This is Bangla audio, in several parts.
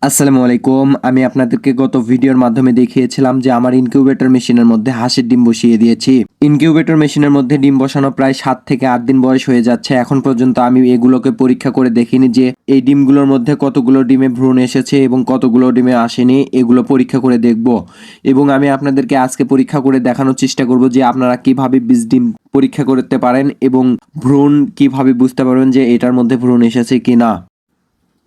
আসসালামু আলাইকুম। আমি আপনাদেরকে গত ভিডিওর মাধ্যমে দেখিয়েছিলাম যে আমার ইনকিউবেটর মেশিনের মধ্যে হাঁসের ডিম বসিয়ে দিয়েছি। ইনকিউবেটর মেশিনের মধ্যে ডিম বসানো প্রায় 7 থেকে 8 দিন বয়স হয়ে যাচ্ছে। এখন পর্যন্ত আমি এগুলোকে পরীক্ষা করে দেখিনি যে এই ডিমগুলোর মধ্যে কতগুলো ডিমে ভ্রূণ এসেছে এবং কতগুলো ডিমে আসেনি, এগুলো পরীক্ষা করে দেখব। এবং আমি আপনাদেরকে আজকে পরীক্ষা করে দেখানোর চেষ্টা করব যে আপনারা কিভাবে বীজ ডিম পরীক্ষা করতে পারেন এবং ভ্রূণ কিভাবে বুঝতে পারবেন যে এটার মধ্যে ভ্রূণ এসেছে কিনা।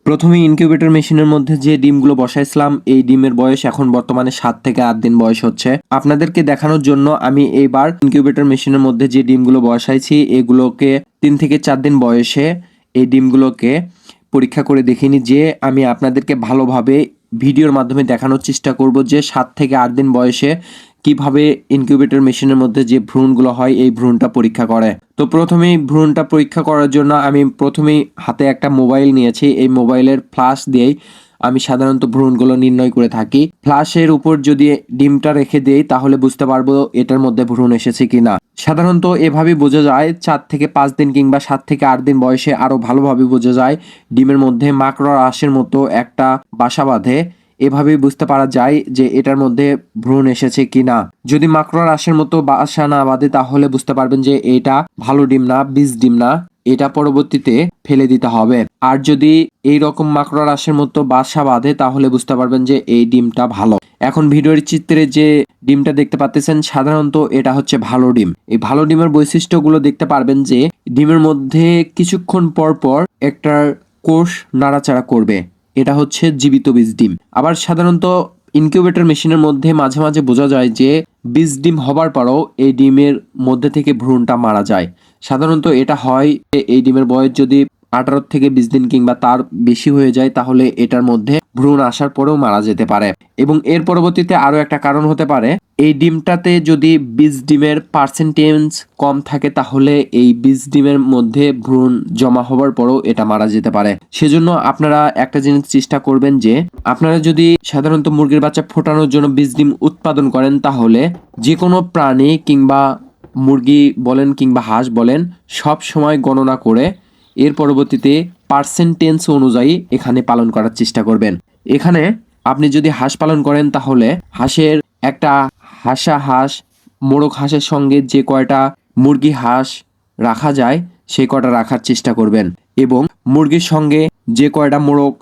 প্রথমে ইনকিউবেটর মেশিনের মধ্যে যে ডিমগুলো বসাইছিলাম, এই ডিমের বয়স এখন বর্তমানে 7 থেকে 8 দিন বয়স হচ্ছে। আপনাদেরকে দেখানোর জন্য আমি এইবার ইনকিউবেটর মেশিনের মধ্যে যে ডিমগুলো বসাইছি এগুলোকে 3 থেকে 4 দিন বয়সে এই ডিমগুলোকে পরীক্ষা করে দেখিনি, যে আমি আপনাদেরকে ভালোভাবে ভিডিওর মাধ্যমে দেখানোর চেষ্টা করব যে 7 থেকে 8 দিন বয়সে কিভাবে ইনকিউবেটর মেশিনের মধ্যে যে ভ্রূণগুলো হয় এই ভ্রূণটা পরীক্ষা করে। তো প্রথমেই ভ্রূণটা পরীক্ষা করার জন্য আমি প্রথমেই হাতে একটা মোবাইল নিয়েছি। এই মোবাইলের ফ্ল্যাশ দিয়েই আমি সাধারণত ভ্রূণগুলো নির্ণয় করে থাকি। ফ্ল্যাশের উপর যদি ডিমটা রেখে দেই তাহলে বুঝতে পারবো এটার মধ্যে ভ্রূণ এসেছে কিনা। সাধারণত এভাবে বোঝা যায় 4 থেকে 5 দিন কিংবা 7 থেকে 8 দিন বয়সে আরো ভালোভাবে বোঝা যায়। ডিমের মধ্যে মাকড়ার আঁশের মতো একটা বাসা বাঁধে। এভাবেই বুঝতে পারা যায় যে এটার মধ্যে ভ্রূণ এসেছে কিনা। যদি মাকড়ার আঁশের মতো বাসা না বাঁধে তাহলে বুঝতে পারবেন যে এটা ভালো ডিম না, বীজ ডিম না, এটা পরবর্তীতে ফেলে দিতে হবে। আর যদি এই রকম মাকড়ার আঁশের মতো বাসা বাঁধে তাহলে বুঝতে পারবেন যে এই ডিমটা ভালো। এখন ভিডিওর চিত্রে যে ডিমটা দেখতে পাচ্ছেন সাধারণত এটা হচ্ছে ভালো ডিম। এই ভালো ডিমের বৈশিষ্ট্যগুলো দেখতে পারবেন যে ডিমের মধ্যে কিছুক্ষণ পর পর একটা কোষ নাড়াচাড়া করবে, এটা হচ্ছে জীবিত বীজ ডিম। আবার সাধারণত ইনকিউবেটর মেশিনের মধ্যে মাঝে মাঝে বোঝা যায় যে বীজ ডিম হবার পরও এই ডিমের মধ্যে থেকে ভ্রূণটা মারা যায়। সাধারণত এটা হয় এই ডিমের বয়স যদি 18 থেকে 20 দিন কিংবা তার বেশি হয়ে যায় তাহলে এটার মধ্যে ভ্রূণ আসার পরেও মারা যেতে পারে। এবং এর পরবর্তীতে আরো একটা কারণ হতে পারে, এই ডিমটাতে যদি বীজ ডিমের পার্সেন্টেজ কম থাকে তাহলে এই বীজ ডিমের মধ্যে ভ্রূণ জমা হবার পরও এটা মারা যেতে পারে। সেজন্য আপনারা একটা জিনিস চেষ্টা করবেন যে আপনারা যদি সাধারণত মুরগির বাচ্চা ফোটানোর জন্য বীজ ডিম উৎপাদন করেন তাহলে যে কোনো প্রাণী কিংবা মুরগি বলেন কিংবা হাঁস বলেন সব সময় গণনা করে এর পরবর্তীতে পার্সেন্টেজ অনুযায়ী এখানে পালন করার চেষ্টা করবেন। এখানে আপনি যদি হাঁস পালন করেন তাহলে হাঁসের একটা হাঁস মোরগ হাঁসের সঙ্গে যে কয়টা মুরগি হাঁস রাখা যায় সেই কয়টা রাখার চেষ্টা করবেন। এবং মুরগির সঙ্গে যে কয়টা মোরগ,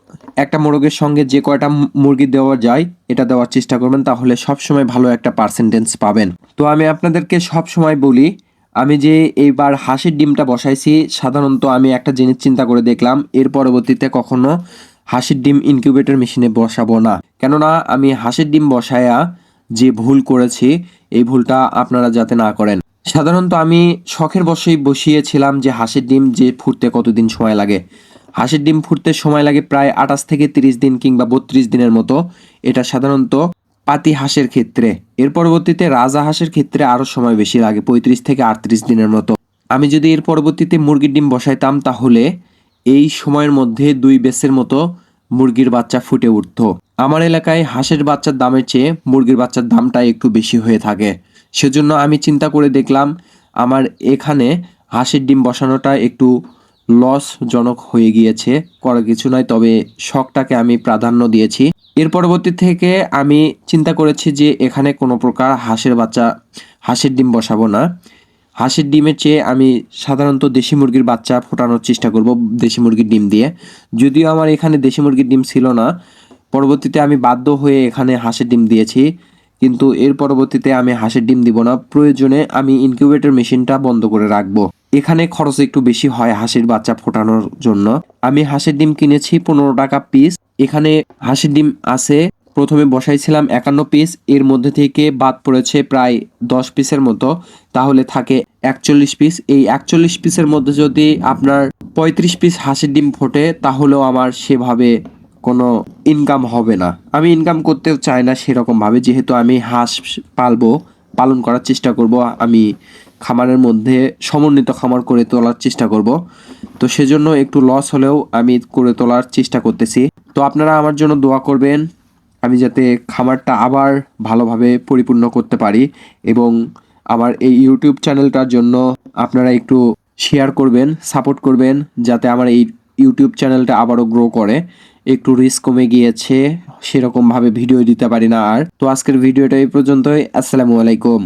একটা মোরগের সঙ্গে যে কয়টা মুরগি দেওয়া যায় এটা দেওয়ার চেষ্টা করবেন, তাহলে সবসময় ভালো একটা পার্সেন্টেজ পাবেন। তো আমি আপনাদেরকে সব সময় বলি, আমি যে এইবার হাঁসের ডিমটা বসাইছি সাধারণত আমি একটা জিনিস চিন্তা করে দেখলাম এর পরবর্তীতে কখনো হাঁসের ডিম ইনকিউবেটর মেশিনে বসাবো না। কেননা আমি হাঁসের ডিম বসায়া যে ভুল করেছি এই ভুলটা আপনারা যাতে না করেন। সাধারণত আমি শখের বশেই বসিয়েছিলাম যে হাঁসের ডিম যে ফুটতে কতদিন সময় লাগে। হাঁসের ডিম ফুটতে সময় লাগে প্রায় 28 থেকে 30 দিন কিংবা 32 দিনের মতো। এটা সাধারণত পাতি হাঁসের ক্ষেত্রে। এর পরবর্তীতে রাজা হাঁসের ক্ষেত্রে আরো সময় বেশি লাগে, 35 থেকে 38 দিনের মতো। আমি যদি এর পরবর্তীতে মুরগির ডিম বসাইতাম তাহলে এই সময়ের মধ্যে 2 ব্যাচের মতো মুরগির বাচ্চা ফুটে উঠতো। আমার এলাকায় হাঁসের বাচ্চার দামের চেয়ে মুরগির বাচ্চার দামটা একটু বেশি হয়ে থাকে। সেজন্য আমি চিন্তা করে দেখলাম আমার এখানে হাঁসের ডিম বসানোটা একটু লসজনক হয়ে গিয়েছে। করার কিছু নয়, তবে শখটাকে আমি প্রাধান্য দিয়েছি। এর পরবর্তী থেকে আমি চিন্তা করেছি যে এখানে কোনো প্রকার হাঁসের ডিম বসাবো না। হাঁসের ডিমের চেয়ে আমি সাধারণত দেশি মুরগির বাচ্চা ফোটানোর চেষ্টা করব দেশি মুরগির ডিম দিয়ে। যদিও আমার এখানে দেশি মুরগির ডিম ছিল না, পরবর্তীতে আমি বাধ্য হয়ে এখানে হাঁসের ডিম দিয়েছি। কিন্তু এর পরবর্তীতে আমি হাঁসের ডিম দিব না, প্রয়োজনে আমি ইনকিউবেটর মেশিনটা বন্ধ করে রাখবো। এখানে খরচ একটু বেশি হয় হাঁসের বাচ্চা ফোটানোর জন্য। আমি হাঁসের ডিম কিনেছি 15 টাকা পিস। এখানে হাঁসের ডিম আছে, প্রথমে বসাইছিলাম 51 পিস, এর মধ্যে থেকে বাদ পড়েছে প্রায় 10 পিসের মতো, তাহলে থাকে 41 পিস। এই 41 পিসের মধ্যে যদি আপনার 35 পিস হাঁসের ডিম ফোটে তাহলেও আমার সেভাবে কোনো ইনকাম হবে না। আমি ইনকাম করতেও চাই না সেরকমভাবে, যেহেতু আমি হাঁস পালন করার চেষ্টা করব, আমি খামারের মধ্যে সমন্বিত খামার করে তোলার চেষ্টা করব। তো সেজন্য একটু লস হলেও আমি করে তোলার চেষ্টা করতেছি। তো আপনারা আমার জন্য দোয়া করবেন আমি যাতে খামারটা আবার ভালোভাবে পরিপূর্ণ করতে পারি। এবং আমার এই ইউটিউব চ্যানেলটার জন্য আপনারা একটু শেয়ার করবেন, সাপোর্ট করবেন, যাতে আমার এই ইউটিউব চ্যানেলটা আবারও গ্রো করে একটু রিস্ক কমে গিয়েছে, সেরকম ভাবে ভিডিও দিতে পারি না আর। তো আজকের ভিডিওটা এই পর্যন্তই। আসসালামু আলাইকুম।